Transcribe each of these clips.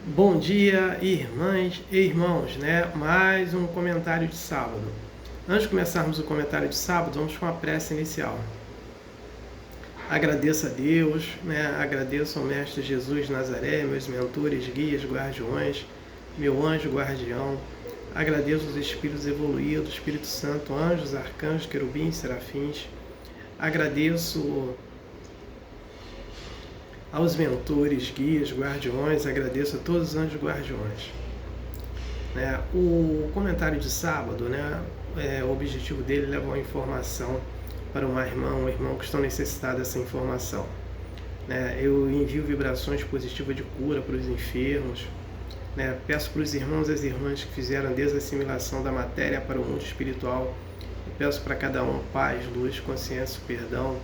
Bom dia, irmãs e irmãos, né? Mais um comentário de sábado. Antes de começarmos o comentário de sábado, vamos com a prece inicial. Agradeço a Deus, né? Agradeço ao Mestre Jesus de Nazaré, meus mentores, guias, guardiões, meu anjo guardião. Agradeço os espíritos evoluídos, Espírito Santo, anjos, arcanjos, querubins, serafins. Agradeço aos mentores, guias, guardiões, agradeço a todos os anjos guardiões. O comentário de sábado, o objetivo dele é levar uma informação para uma irmã, um irmão que estão necessitados dessa informação. Eu envio vibrações positivas de cura para os enfermos. Peço para os irmãos e as irmãs que fizeram a desassimilação da matéria para o mundo espiritual. Eu peço para cada um paz, luz, consciência, perdão.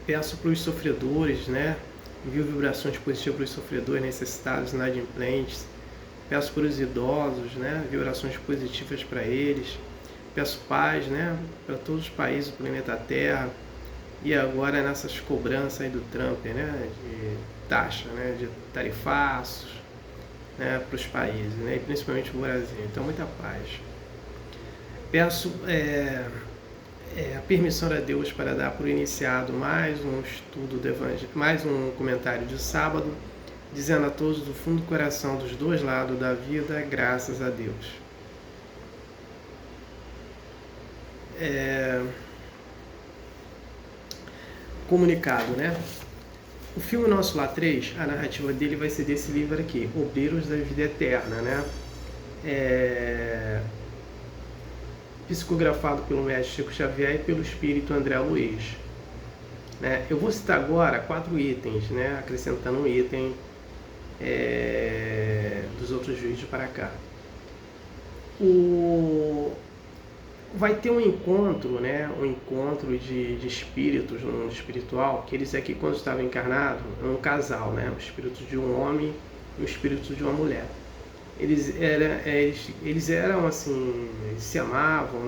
Peço para os sofredores, envio vibrações positivas para os sofredores necessitados, inadimplentes. Peço para os idosos, vibrações positivas para eles. Peço paz, para todos os países do planeta Terra. E agora nessas cobranças aí do Trump, de taxa, de tarifaços, para os países, e principalmente o Brasil. Então, muita paz. Peço a permissão a Deus para dar por iniciado mais um estudo do Evangelho, mais um comentário de sábado, dizendo a todos do fundo do coração dos dois lados da vida, graças a Deus. Comunicado, O filme Nosso Lar 3, a narrativa dele vai ser desse livro aqui, Obreiros da Vida Eterna, psicografado pelo mestre Chico Xavier e pelo espírito André Luiz. Eu vou citar agora 4 itens, acrescentando um item dos outros vídeos para cá. Vai ter um encontro, um encontro de espíritos no mundo espiritual, que eles aqui, quando estavam encarnados, eram um casal, o espírito de um homem e o espírito de uma mulher. Eles eram assim, eles se amavam,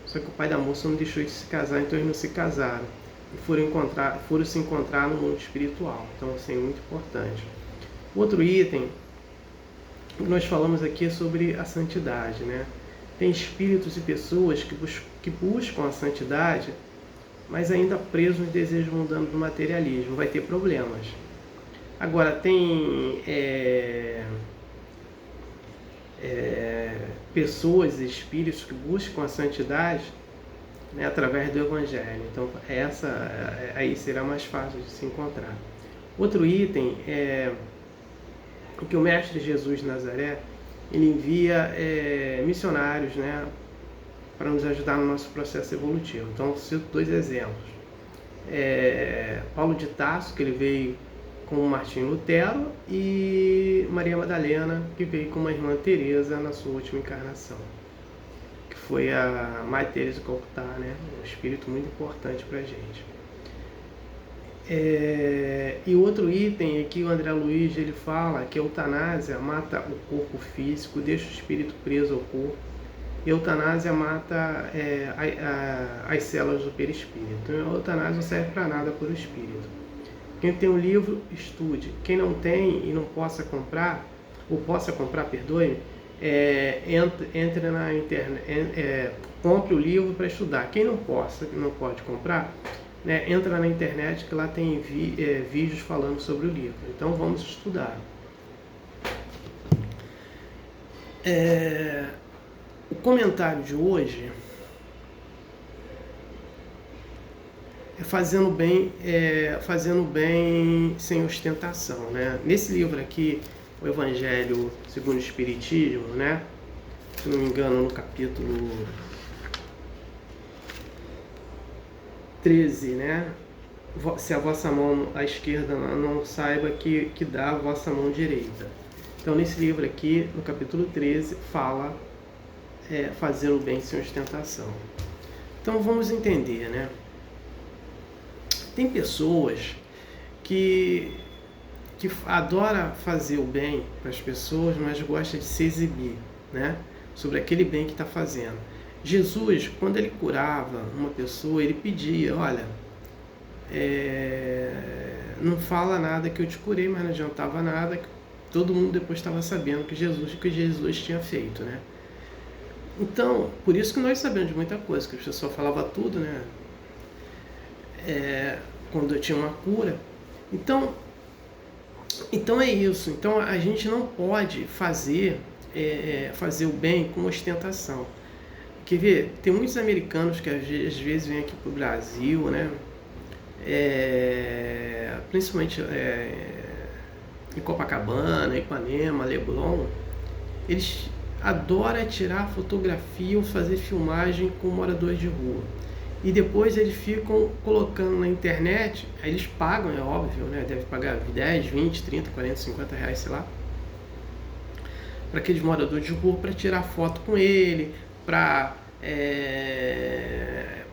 só que o pai da moça não deixou de se casar, então eles não se casaram e foram se encontrar no mundo espiritual. Então, assim, muito importante. Outro item que nós falamos aqui é sobre a santidade, Tem espíritos e pessoas que buscam a santidade, mas ainda presos nos desejos mundanos do materialismo. Vai ter problemas. Agora, tem pessoas e espíritos que buscam a santidade através do Evangelho. Então, aí será mais fácil de se encontrar. Outro item é que o Mestre Jesus de Nazaré, ele envia missionários, para nos ajudar no nosso processo evolutivo. Então, cito 2 exemplos. Paulo de Tarso, que ele veio com Martinho Lutero, e Maria Madalena, que veio com uma irmã Teresa na sua última encarnação, que foi a Mãe Teresa de Calcutá, um espírito muito importante para a gente. E outro item aqui, o André Luiz ele fala que a eutanásia mata o corpo físico, deixa o espírito preso ao corpo. E a eutanásia mata as células do perispírito. Então, a eutanásia não serve para nada para o espírito. Quem tem um livro, estude. Quem não tem e não possa comprar, perdoe-me, entre na internet, compre o livro para estudar. Quem não pode comprar, entra na internet que lá tem vídeos falando sobre o livro. Então vamos estudar. O comentário de hoje é fazendo bem sem ostentação, Nesse livro aqui, o Evangelho segundo o Espiritismo, se não me engano, no capítulo 13, se a vossa mão à esquerda não saiba que dá a vossa mão direita. Então, nesse livro aqui, no capítulo 13, fala fazer o bem sem ostentação. Então, vamos entender, Tem pessoas que adoram fazer o bem para as pessoas, mas gostam de se exibir, sobre aquele bem que está fazendo. Jesus, quando ele curava uma pessoa, ele pedia, olha, não fala nada que eu te curei, mas não adiantava nada, todo mundo depois estava sabendo que Jesus tinha feito, né? Então, por isso que nós sabemos de muita coisa, que a pessoa falava tudo, né? Quando eu tinha uma cura. Então é isso. Então a gente não pode fazer o bem com ostentação. Quer ver? Tem muitos americanos que às vezes vêm aqui para o Brasil, né? Principalmente em Copacabana, Ipanema, Leblon, eles adoram tirar fotografia ou fazer filmagem com moradores de rua. E depois eles ficam colocando na internet, aí eles pagam, é óbvio, né? Deve pagar 10, 20, 30, 40, 50 reais, sei lá, para aqueles moradores de rua, para tirar foto com ele, para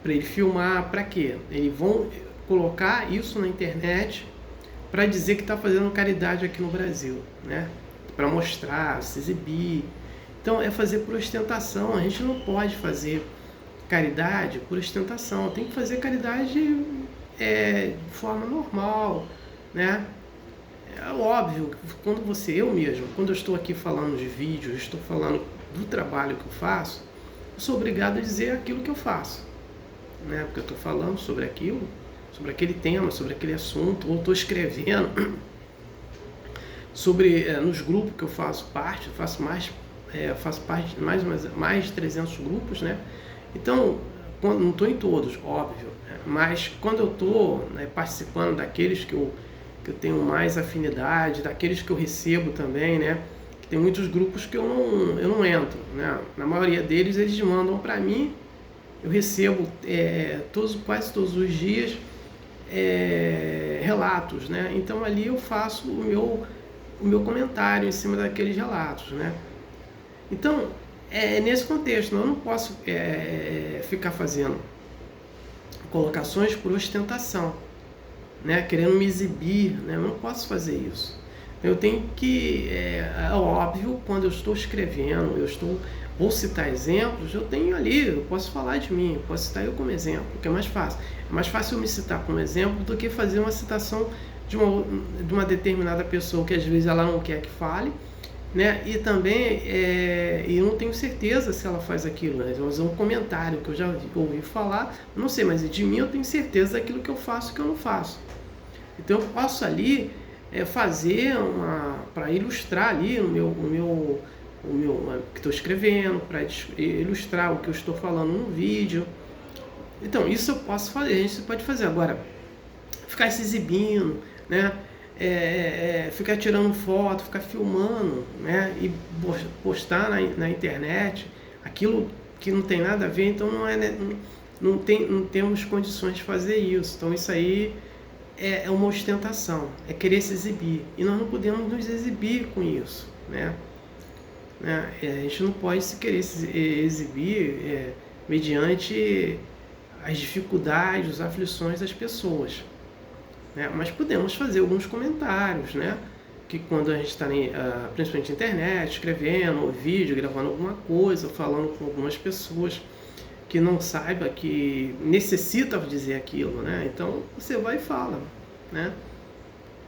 ele filmar. Para quê? Eles vão colocar isso na internet para dizer que está fazendo caridade aqui no Brasil, né? Para mostrar, se exibir. Então é fazer por ostentação. A gente não pode fazer caridade por ostentação, tem que fazer caridade de forma normal, né? É óbvio, quando eu estou aqui falando de vídeos, estou falando do trabalho que eu faço, eu sou obrigado a dizer aquilo que eu faço, né? Porque eu estou falando sobre aquilo, sobre aquele tema, sobre aquele assunto, ou estou escrevendo sobre, nos grupos que eu faço parte, faço parte de mais de 300 grupos, né? Então, não estou em todos, óbvio, né? Mas quando eu estou, né, participando daqueles que eu tenho mais afinidade, daqueles que eu recebo também, né? Tem muitos grupos que eu não entro, né? Na maioria deles eles mandam para mim, eu recebo quase todos os dias relatos, né? Então ali eu faço o meu comentário em cima daqueles relatos, né? Então, nesse contexto, eu não posso ficar fazendo colocações por ostentação, né? Querendo me exibir, né? Eu não posso fazer isso. Eu tenho que, óbvio, quando eu estou escrevendo, vou citar exemplos, eu tenho ali, eu posso falar de mim, eu posso citar eu como exemplo, que é mais fácil. É mais fácil eu me citar como exemplo do que fazer uma citação de uma determinada pessoa que às vezes ela não quer que fale, né? E também eu não tenho certeza se ela faz aquilo, né? Mas é um comentário que eu já ouvi falar, não sei, mas de mim eu tenho certeza daquilo que eu faço e que eu não faço. Então eu posso ali fazer para ilustrar ali o meu que estou escrevendo, para ilustrar o que eu estou falando no vídeo. Então isso eu posso fazer, a gente pode fazer. Agora, ficar se exibindo, né? Ficar tirando foto, ficar filmando, né? E postar na internet aquilo que não tem nada a ver, então não temos condições de fazer isso. Então isso aí é uma ostentação, é querer se exibir, e nós não podemos nos exibir com isso, né? A gente não pode querer se exibir mediante as dificuldades, as aflições das pessoas, né? Mas podemos fazer alguns comentários, né? Que quando a gente está principalmente na internet, escrevendo, ou vídeo, gravando alguma coisa, falando com algumas pessoas que não saiba, que necessita dizer aquilo, né? Então você vai e fala, né?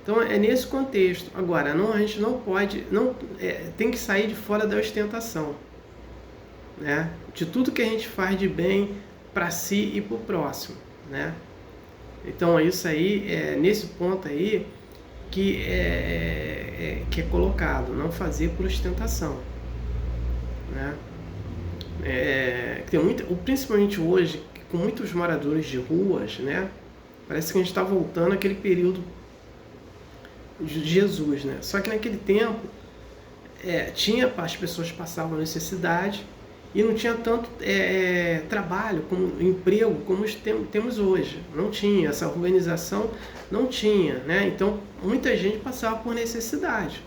Então é nesse contexto. Agora, a gente não pode, tem que sair de fora da ostentação, né? De tudo que a gente faz de bem para si e para o próximo, né? Então é isso aí, nesse ponto aí que é colocado, não fazer por ostentação, né? Tem principalmente hoje, com muitos moradores de ruas, né? Parece que a gente está voltando àquele período de Jesus, né? Só que naquele tempo as pessoas passavam necessidade e não tinha tanto trabalho, emprego como temos hoje. Não tinha essa organização, não tinha, né? Então muita gente passava por necessidade.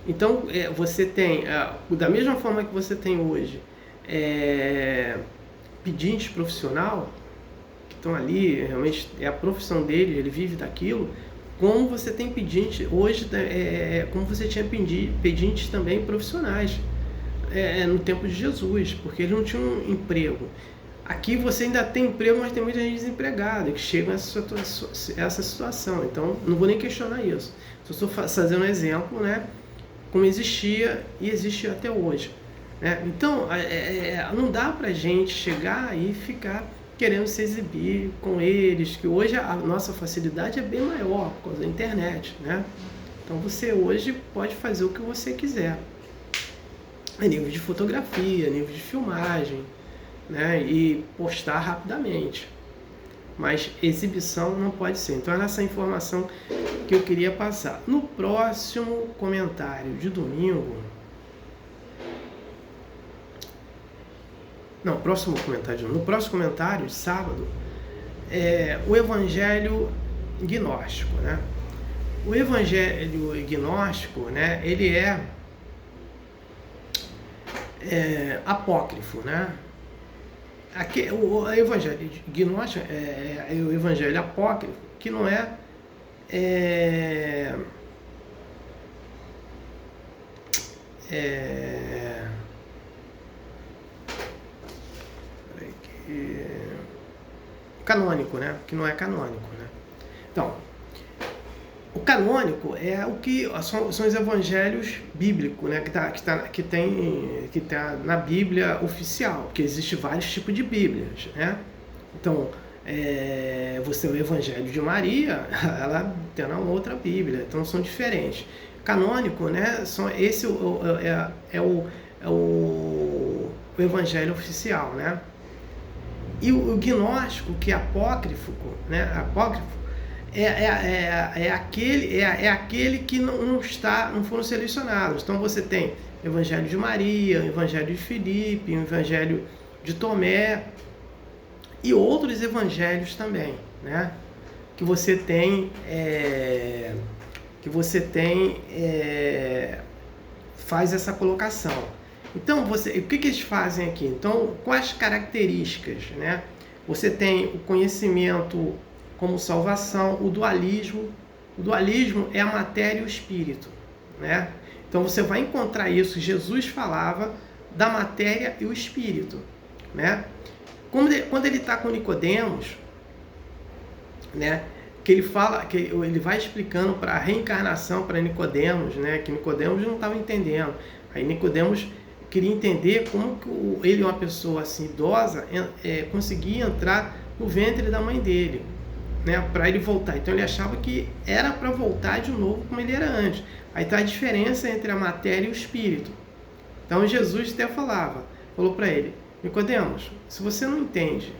Então você tem, da mesma forma que você tem hoje pedinte profissional, que estão ali, realmente é a profissão dele, ele vive daquilo, como você tem pedinte hoje, como você tinha pedintes também profissionais no tempo de Jesus, porque ele não tinha um emprego. Aqui você ainda tem emprego, mas tem muita gente desempregada que chega essa situação. Então, não vou nem questionar isso. Só estou fazendo um exemplo, né? Como existia e existe até hoje. Né? Então, não dá pra gente chegar e ficar querendo se exibir com eles, que hoje a nossa facilidade é bem maior por causa da internet, né? Então você hoje pode fazer o que você quiser, a nível de fotografia, a nível de filmagem, né? E postar rapidamente, mas exibição não pode ser. Então é essa informação que eu queria passar. No próximo comentário de domingo, no próximo comentário de sábado, o evangelho gnóstico, né? O evangelho gnóstico, né, ele é apócrifo, né? Aqui, o evangelho gnóstico é o evangelho apócrifo, que não é canônico, né? Que não é canônico, né? Então, o canônico é o que são os evangelhos bíblicos, né? Que tá na Bíblia oficial, porque existe vários tipos de Bíblias, né? Então, você o Evangelho de Maria, ela tem uma outra Bíblia, então são diferentes. Canônico, né? Esse é o Evangelho oficial, né? E o gnóstico, que é apócrifo, né? Apócrifo é aquele que não foram selecionados. Então você tem o Evangelho de Maria, o Evangelho de Filipe, o Evangelho de Tomé e outros evangelhos também, né? Que você tem faz essa colocação. Então, o que eles fazem aqui? Então, quais características, né? Você tem o conhecimento como salvação, o dualismo. O dualismo é a matéria e o espírito, né? Então, você vai encontrar isso. Jesus falava da matéria e o espírito, né? Quando ele está com Nicodemos, né? Que ele fala, que ele vai explicando para a reencarnação para Nicodemos, né? Que Nicodemos não estava entendendo. Aí Nicodemos queria entender como que ele, uma pessoa assim idosa, conseguia entrar no ventre da mãe dele, né? Para ele voltar. Então ele achava que era para voltar de novo como ele era antes. Aí está a diferença entre a matéria e o espírito. Então Jesus até falou para ele: Nicodemos, se você não entende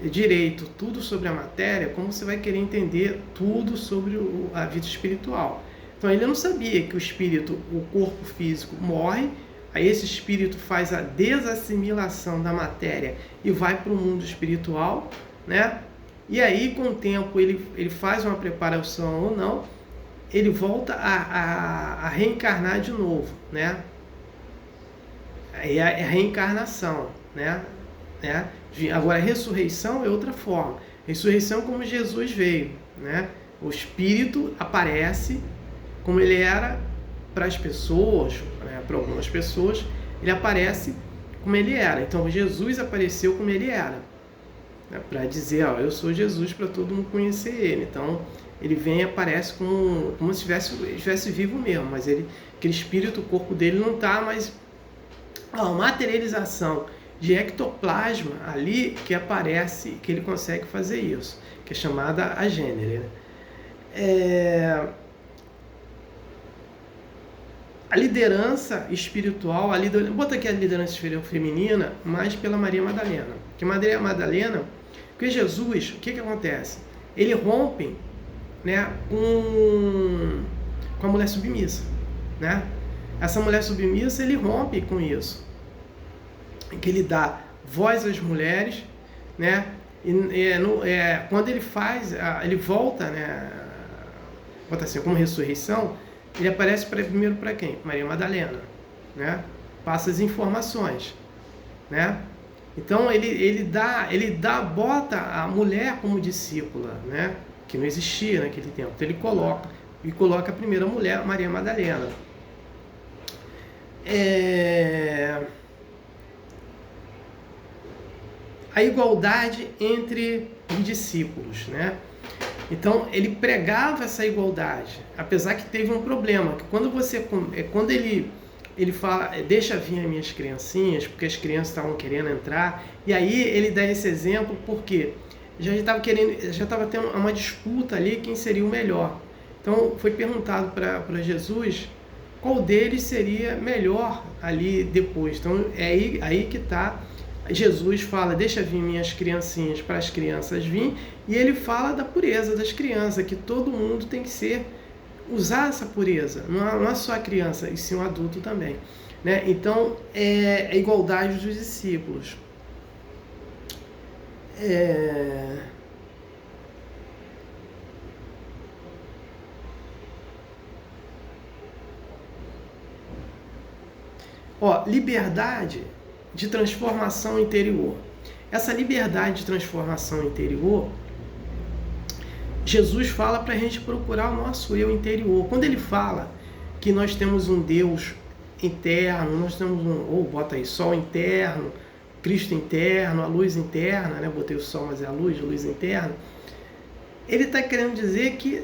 direito tudo sobre a matéria, como você vai querer entender tudo sobre a vida espiritual? Então ele não sabia que o espírito, o corpo físico morre, aí esse espírito faz a desassimilação da matéria e vai para o mundo espiritual, né? E aí com o tempo ele faz uma preparação ou não, ele volta a reencarnar de novo, né? Aí é a reencarnação, né? Agora a ressurreição é outra forma. Ressurreição como Jesus veio, né? O espírito aparece como ele era para as pessoas, né? Para algumas pessoas ele aparece como ele era. Então Jesus apareceu como ele era, né? Para dizer, ó, eu sou Jesus, para todo mundo conhecer ele. Então ele vem e aparece como se estivesse vivo mesmo, mas aquele espírito, o corpo dele não está, mas a materialização de ectoplasma ali que aparece, que ele consegue fazer isso, que é chamada a gênere. A liderança espiritual, bota aqui a liderança feminina, mas pela Maria Madalena. Que Maria Madalena, porque Jesus, o que acontece? Ele rompe, né, com a mulher submissa, né? Essa mulher submissa, ele rompe com isso, que ele dá voz às mulheres, né? Quando ele ele volta, né? Bota assim, como ressurreição, ele aparece primeiro para quem? Maria Madalena, né? Passa as informações, né? Então bota a mulher como discípula, né? Que não existia naquele tempo. Então ele coloca a primeira mulher, Maria Madalena. a igualdade entre os discípulos, né? Então ele pregava essa igualdade, apesar que teve um problema, que quando ele fala, deixa vir as minhas criancinhas, porque as crianças estavam querendo entrar, e aí ele dá esse exemplo porque já estava tendo uma disputa ali quem seria o melhor. Então foi perguntado para Jesus qual deles seria melhor ali depois. Então é aí que está. Jesus fala, deixa vir minhas criancinhas para as crianças vir, e ele fala da pureza das crianças, que todo mundo tem que usar essa pureza, não é só a criança, e sim o adulto também, né? Então é a igualdade dos discípulos. Liberdade de transformação interior. Essa liberdade de transformação interior, Jesus fala para a gente procurar o nosso eu interior. Quando ele fala que nós temos um Deus interno, nós temos bota aí, sol interno, Cristo interno, a luz interna, né? Botei o sol, mas é a luz interna. Ele está querendo dizer que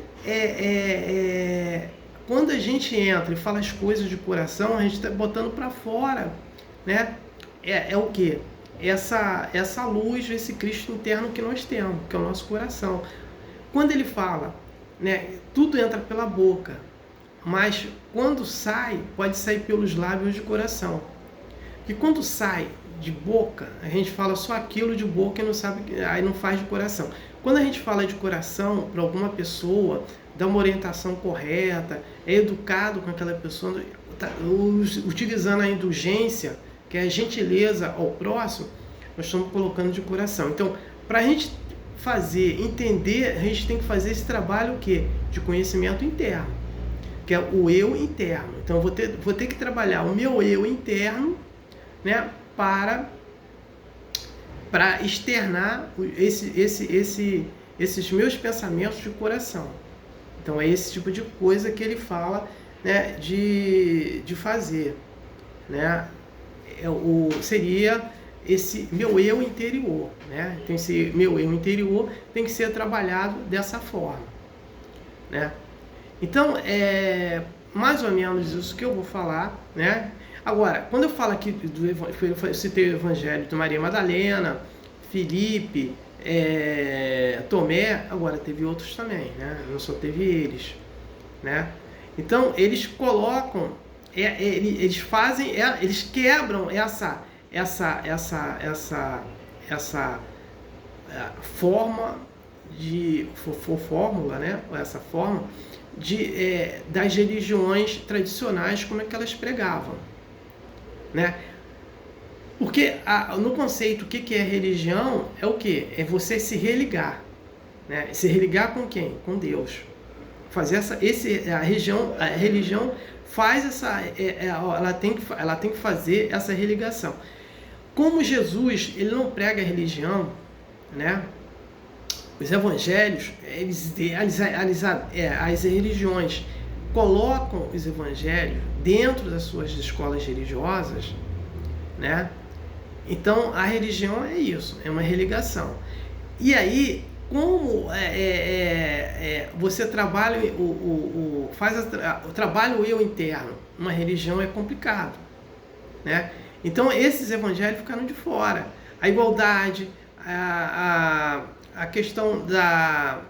quando a gente entra e fala as coisas de coração, a gente está botando para fora, né? É o que? Essa luz, esse Cristo interno que nós temos, que é o nosso coração. Quando ele fala, né, tudo entra pela boca, mas quando sai, pode sair pelos lábios de coração. E quando sai de boca, a gente fala só aquilo de boca e não sabe, aí não faz de coração. Quando a gente fala de coração para alguma pessoa, dá uma orientação correta, é educado com aquela pessoa, utilizando a indulgência, que é a gentileza ao próximo, nós estamos colocando de coração. Então, para a gente entender, a gente tem que fazer esse trabalho o quê? De conhecimento interno, que é o eu interno. Então, eu vou ter que trabalhar o meu eu interno, né, para externar esses meus pensamentos de coração. Então, é esse tipo de coisa que ele fala, né, de fazer, né? Seria esse meu eu interior, né? Então esse meu eu interior tem que ser trabalhado dessa forma, né? Então mais ou menos isso que eu vou falar, né? Agora, quando eu falo aqui eu citei o Evangelho de Maria Madalena, Filipe, Tomé, agora teve outros também, né? Não só teve eles, né? Então eles colocam, eles fazem, eles quebram essa forma de fórmula, né? Essa forma das religiões tradicionais, como é que elas pregavam, né? Porque no conceito, o que é religião? É o que? É você se religar, né? Se religar com quem? Com Deus. Fazer a religião faz ela tem que fazer essa religação. Como Jesus, ele não prega a religião, né? Os evangelhos, as religiões colocam os evangelhos dentro das suas escolas religiosas, né? Então a religião é isso, é uma religação. E aí, como você trabalha trabalha o eu interno, uma religião é complicado, né? Então esses evangelhos ficaram de fora. A igualdade, a questão da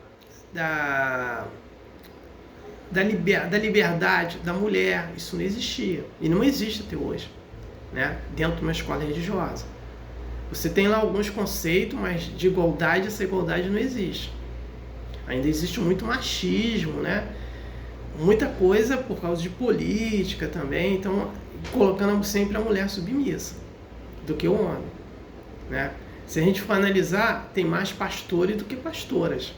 liberdade da mulher, isso não existia e não existe até hoje, né? Dentro de uma escola religiosa. Você tem lá alguns conceitos, mas de igualdade, essa igualdade não existe. Ainda existe muito machismo, né? Muita coisa por causa de política também, então colocando sempre a mulher submissa do que o homem, né? Se a gente for analisar, tem mais pastores do que pastoras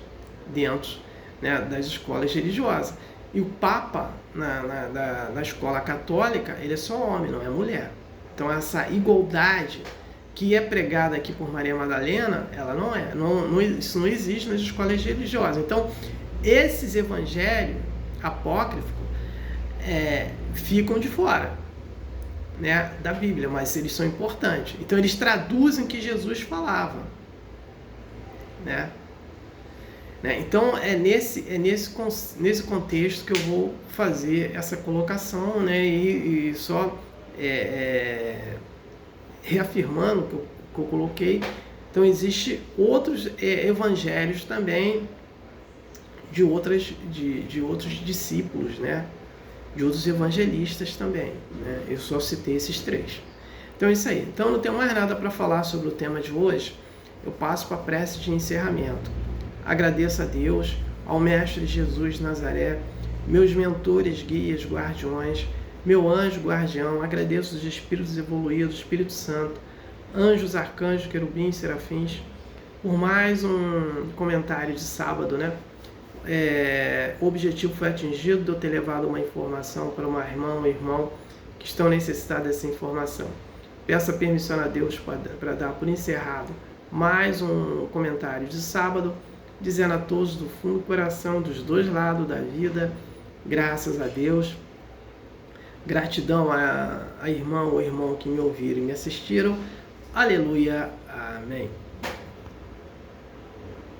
dentro, né, das escolas religiosas. E o Papa na escola católica, ele é só homem, não é mulher. Então essa igualdade que é pregada aqui por Maria Madalena, ela não é. Isso não existe nas escolas religiosas. Então, esses evangelhos apócrifos ficam de fora, né, da Bíblia, mas eles são importantes. Então eles traduzem o que Jesus falava, né? Então é nesse contexto que eu vou fazer essa colocação, né? E só reafirmando o que eu coloquei. Então existe outros evangelhos também de outros discípulos, né? De outros evangelistas também, né? Eu só citei esses 3. Então é isso aí. Então não tenho mais nada para falar sobre o tema de hoje. Eu passo para a prece de encerramento. Agradeço a Deus, ao Mestre Jesus de Nazaré, meus mentores, guias, guardiões, meu anjo guardião. Agradeço os espíritos evoluídos, Espírito Santo, anjos, arcanjos, querubins, serafins, por mais um comentário de sábado, né? O objetivo foi atingido de eu ter levado uma informação para uma irmã ou irmão que estão necessitados dessa informação. Peço a permissão a Deus para dar por encerrado mais um comentário de sábado, dizendo a todos do fundo do coração, dos dois lados da vida, graças a Deus, gratidão a irmã ou irmão que me ouviram e me assistiram, aleluia, amém.